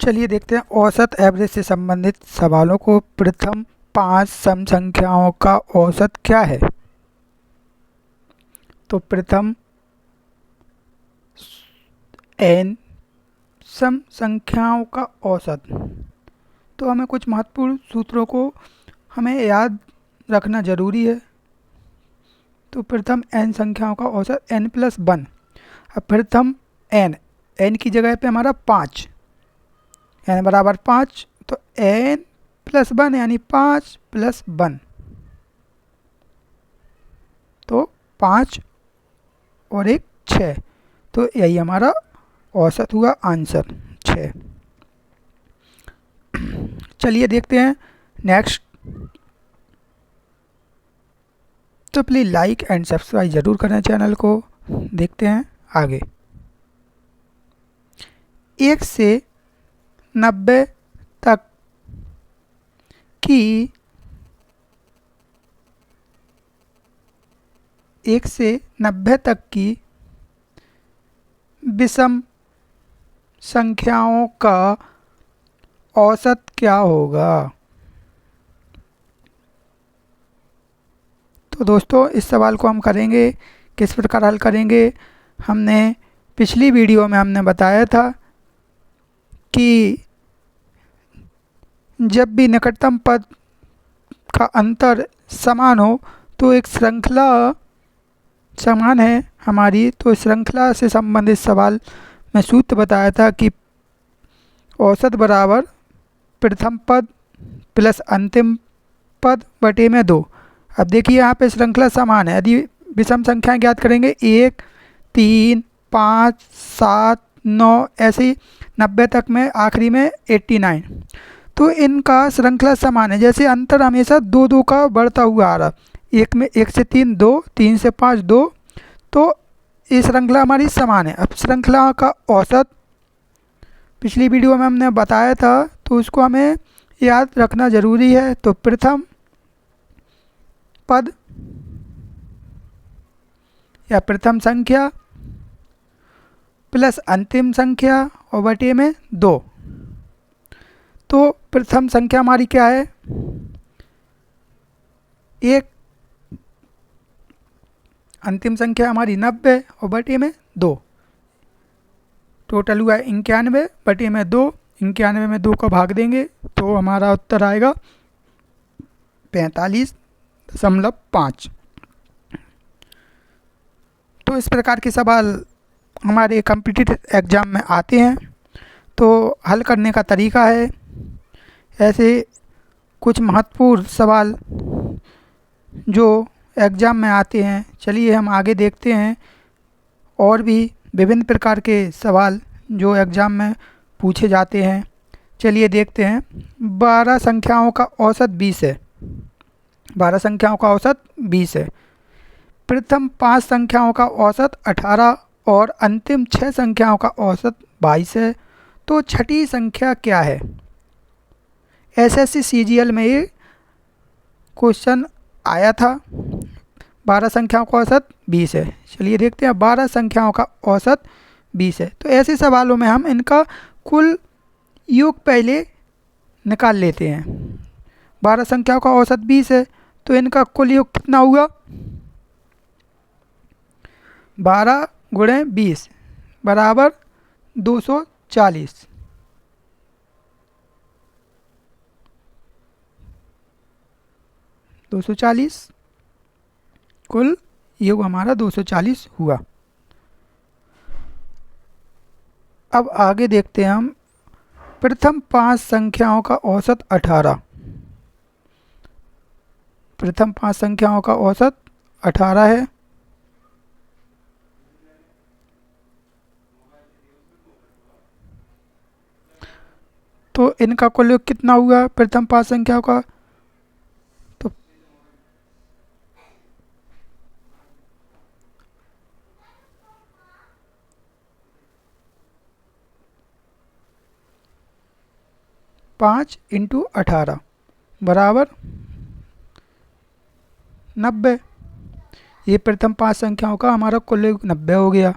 चलिए देखते हैं औसत एवरेज से संबंधित सवालों को। प्रथम 5 सम संख्याओं का औसत क्या है? तो प्रथम n सम संख्याओं का औसत, तो हमें कुछ महत्वपूर्ण सूत्रों को हमें याद रखना जरूरी है। तो प्रथम n संख्याओं का औसत n+1। अब प्रथम n की जगह पे हमारा 5, n बराबर 5, तो n+1 यानी 5+1, तो 5 और 1 6, तो यही हमारा औसत हुआ, आंसर 6। चलिए देखते हैं नेक्स्ट। तो प्लीज़ लाइक एंड सब्सक्राइब ज़रूर करें चैनल को। देखते हैं आगे। 1 से 90 तक की 1 से 90 तक की विषम संख्याओं का औसत क्या होगा? तो दोस्तों इस सवाल को हम करेंगे, किस प्रकार हल करेंगे। हमने पिछली वीडियो में हमने बताया था कि जब भी निकटतम पद का अंतर समान हो तो एक श्रृंखला समान है हमारी, तो श्रृंखला से संबंधित सवाल में सूत्र बताया था कि औसत बराबर प्रथम पद प्लस अंतिम पद बटे में 2। अब देखिए यहाँ पे श्रृंखला समान है। यदि विषम संख्याएं ज्ञात करेंगे 1, 3, 5, 7, 9, ऐसे ही 90 तक में, आखिरी में 89, तो इनका श्रृंखला समान है। जैसे अंतर हमेशा 2-2 का बढ़ता हुआ आ रहा, 1 से 3 2, 3 से 5 2, तो ये श्रृंखला हमारी समान है। अब श्रृंखला का औसत पिछली वीडियो में हमने बताया था, तो उसको हमें याद रखना जरूरी है। तो प्रथम पद या प्रथम संख्या प्लस अंतिम संख्या और बटे में 2। तो प्रथम संख्या हमारी क्या है? 1, अंतिम संख्या हमारी 90 और बटे में 2, टोटल हुआ 91 बटे में 2। 91 में 2 को भाग देंगे तो हमारा उत्तर आएगा 45.5। तो इस प्रकार के सवाल हमारे कॉम्पिटिटिव एग्ज़ाम में आते हैं। तो हल करने का तरीका है, ऐसे कुछ महत्वपूर्ण सवाल जो एग्ज़ाम में आते हैं। चलिए हम आगे देखते हैं और भी विभिन्न प्रकार के सवाल जो एग्ज़ाम में पूछे जाते हैं। चलिए देखते हैं। 12 संख्याओं का औसत 20 है। 12 संख्याओं का औसत 20 है। प्रथम 5 संख्याओं का औसत 18 और अंतिम 6 संख्याओं का औसत 22 है। तो छठी संख्या क्या है? एसएससी सीजीएल में ये क्वेश्चन आया था। 12 संख्याओं का औसत 20 है। चलिए देखते हैं। 12 संख्याओं का औसत 20 है, तो ऐसे सवालों में हम इनका कुल योग पहले निकाल लेते हैं। 12 संख्याओं का औसत 20 है, तो इनका कुल योग कितना हुआ? 12 गुणे 20 बराबर 240। 240 कुल योग हमारा 240 हुआ। अब आगे देखते हैं हम। प्रथम 5 संख्याओं का औसत 18। प्रथम 5 संख्याओं का औसत 18 है। तो इनका कुल योग कितना हुआ प्रथम 5 संख्याओं का? तो 5 × 18 बराबर 90। ये प्रथम 5 संख्याओं का हमारा कुल योग 90 हो गया।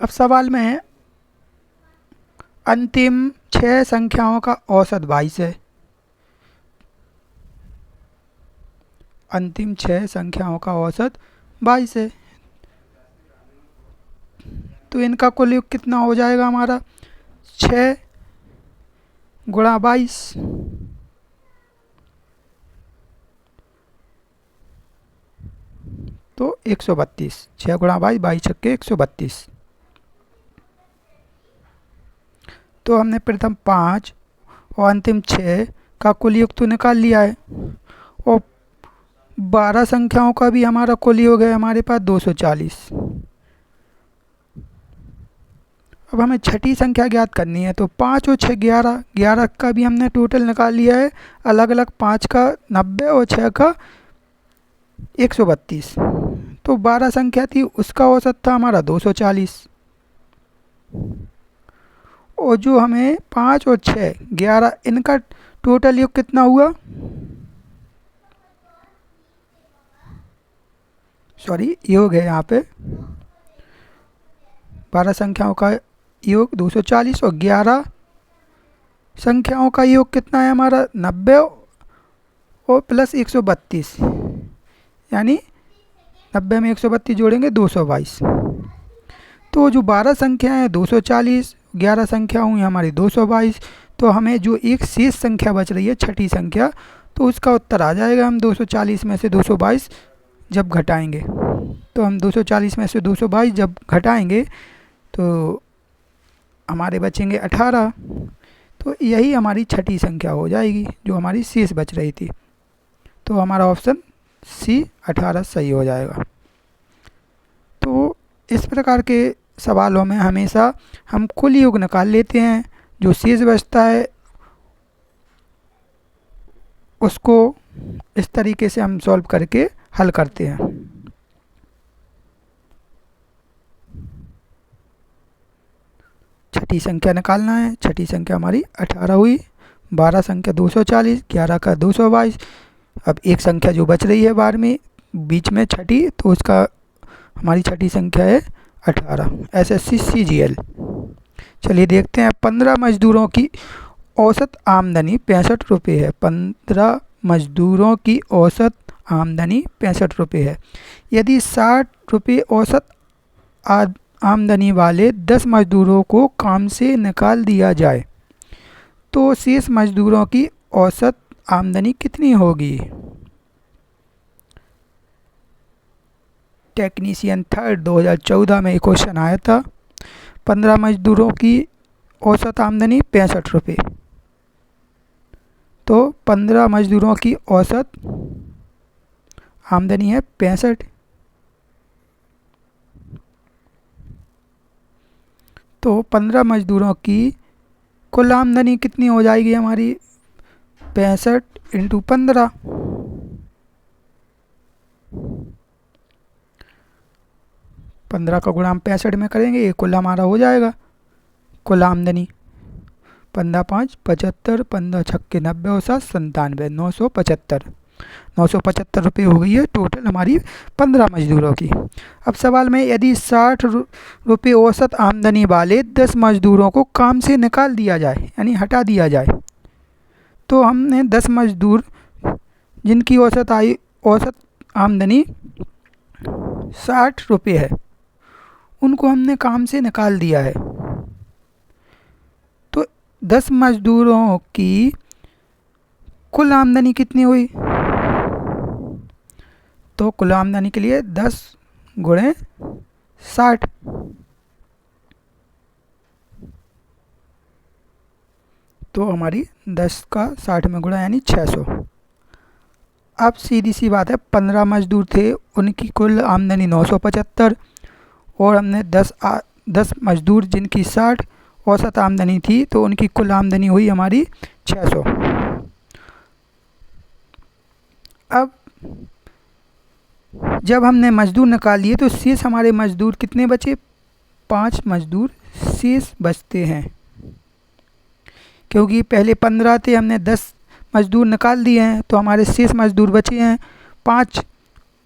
अब सवाल में है अंतिम 6 संख्याओं का औसत 22 है। अंतिम 6 संख्याओं का औसत 22 है, तो इनका कुल योग कितना हो जाएगा हमारा 6 गुणा 22, तो 132। 6 गुणा 22, 22 छक्के 132। तो हमने प्रथम 5 और अंतिम 6 का कुल योग तो निकाल लिया है, और 12 संख्याओं का भी हमारा कुल योग है हमारे पास 240। अब हमें छठी संख्या ज्ञात करनी है, तो 5 और 6 11, 11 का भी हमने टोटल निकाल लिया है अलग अलग, 5 का 90 और 6 का 132। तो 12 संख्या थी उसका औसत था हमारा 240, और जो हमें 5 और 6 11 इनका टोटल योग कितना हुआ, सॉरी योग है यहाँ पे, 12 संख्याओं का योग 240 और 11 संख्याओं का योग कितना है हमारा 90 और प्लस 132, यानी 90 में 132 जोड़ेंगे 222। तो जो 12 संख्या है 240, 11 संख्या हुई हमारी 222, तो हमें जो एक शेष संख्या बच रही है छठी संख्या, तो उसका उत्तर आ जाएगा। हम 240 में से 222 जब घटाएंगे, तो हम 240 में से 222 जब घटाएंगे तो हमारे बचेंगे 18। तो यही हमारी छठी संख्या हो जाएगी जो हमारी शेष बच रही थी। तो हमारा ऑप्शन सी 18 सही हो जाएगा। तो इस प्रकार के सवालों में हमेशा हम कुल योग निकाल लेते हैं, जो शेष बचता है उसको इस तरीके से हम सॉल्व करके हल करते हैं। छठी संख्या निकालना है, छठी संख्या हमारी 18 हुई, 12 संख्या 240, 11 का 222। अब एक संख्या जो बच रही है 12वीं बीच में छठी, तो उसका हमारी छठी संख्या है 18। SSC CGL. चलिए देखते हैं, 15 मजदूरों की औसत आमदनी 65 रुपये है। 15 मजदूरों की औसत आमदनी 65 रुपये है। यदि 60 रुपये औसत आमदनी वाले 10 मजदूरों को काम से निकाल दिया जाए तो शेष मजदूरों की औसत आमदनी कितनी होगी। टेक्नीशियन थर्ड 2014 में एक क्वेश्चन आया था। 15 मजदूरों की औसत आमदनी 65 रुपये, तो 15 मजदूरों की औसत आमदनी है 65। तो 15 मजदूरों की कुल आमदनी कितनी हो जाएगी हमारी 65 × 15। पंद्रह का गुणा हम 65 में करेंगे, ये कुल हमारा हो जाएगा कुल आमदनी। 15 5 75, 15 छक्के 90 और 7 97, 975। 975 रुपये हो गई है टोटल हमारी 15 मजदूरों की। अब सवाल में यदि 60 रुपये औसत आमदनी वाले 10 मजदूरों को काम से निकाल दिया जाए, यानी हटा दिया जाए, तो हमने 10 मजदूर जिनकी औसत आमदनी 60 रुपये है, उनको हमने काम से निकाल दिया है। तो 10 मजदूरों की कुल आमदनी कितनी हुई, तो कुल आमदनी के लिए 10 × 60, तो हमारी 10 का 60 में गुणा यानी 600। अब सीधी सी बात है, 15 मजदूर थे, उनकी कुल आमदनी 975, और हमने 10 मजदूर जिनकी 60 औसत आमदनी थी, तो उनकी कुल आमदनी हुई हमारी 600। अब जब हमने मजदूर निकाल लिए तो शेष हमारे मजदूर कितने बचे, 5 मजदूर शेष बचते हैं, क्योंकि पहले 15 थे, हमने 10 मजदूर निकाल दिए हैं, तो हमारे शेष मजदूर बचे हैं 5,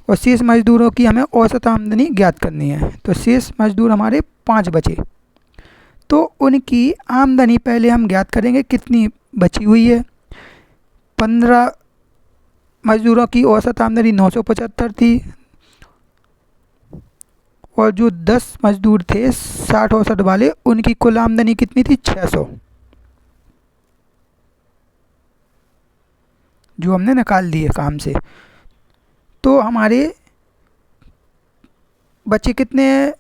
और शेष मजदूरों की हमें औसत आमदनी ज्ञात करनी है। तो शेष मजदूर हमारे 5 बचे, तो उनकी आमदनी पहले हम ज्ञात करेंगे कितनी बची हुई है। 15 मजदूरों की औसत आमदनी 975 थी, और जो 10 मजदूर थे 60-65 वाले, उनकी कुल आमदनी कितनी थी? 600, जो हमने निकाल दी है काम से। तो हमारे बचे कितने हैं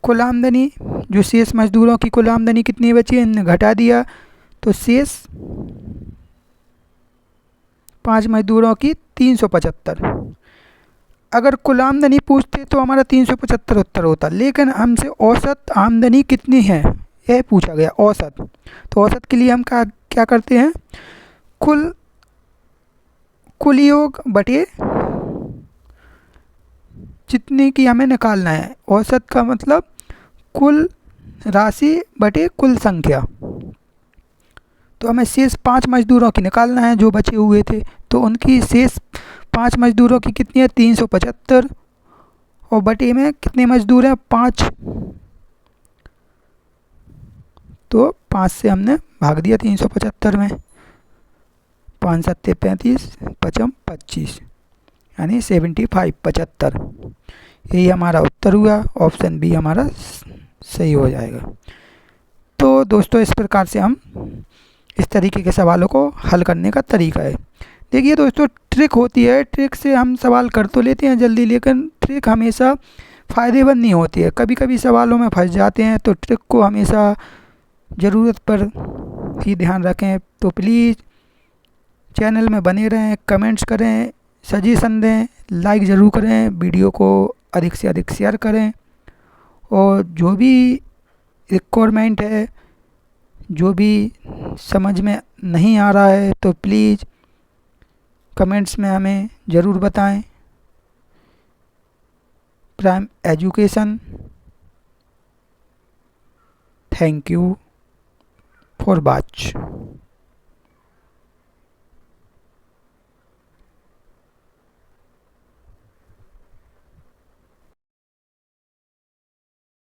कुल आमदनी? जो शेष मजदूरों की कुल आमदनी कितनी बची है, इनने घटा दिया, तो शेष 5 मजदूरों की 375। अगर कुल आमदनी पूछते तो हमारा 375 उत्तर होता, लेकिन हमसे औसत आमदनी कितनी है यह पूछा गया, औसत। तो औसत के लिए हम क्या करते हैं, कुल योग बटे जितने की हमें निकालना है। औसत का मतलब कुल राशि बटे कुल संख्या। तो हमें शेष 5 मजदूरों की निकालना है जो बचे हुए थे, तो उनकी शेष 5 मजदूरों की कितनी है? 375, और बटे में कितने मजदूर हैं? 5, तो 5 से हमने भाग दिया 375 में, 5 सत्ते 35, 5 25, यानी 75, 75। यही हमारा उत्तर हुआ, ऑप्शन बी हमारा सही हो जाएगा। तो दोस्तों इस प्रकार से हम इस तरीके के सवालों को हल करने का तरीका है। देखिए दोस्तों, ट्रिक होती है, ट्रिक से हम सवाल कर तो लेते हैं जल्दी, लेकिन ट्रिक हमेशा फ़ायदेमंद नहीं होती है। कभी कभी सवालों में फंस जाते हैं, तो ट्रिक को हमेशा ज़रूरत पर ही ध्यान रखें। तो प्लीज़ चैनल में बने रहें, कमेंट्स करें, सजेशन दें, लाइक ज़रूर करें, वीडियो को अधिक से अधिक शेयर करें, और जो भी रिक्वायरमेंट है, जो भी समझ में नहीं आ रहा है, तो प्लीज़ कमेंट्स में हमें ज़रूर बताएं। Prime education, thank you for watch.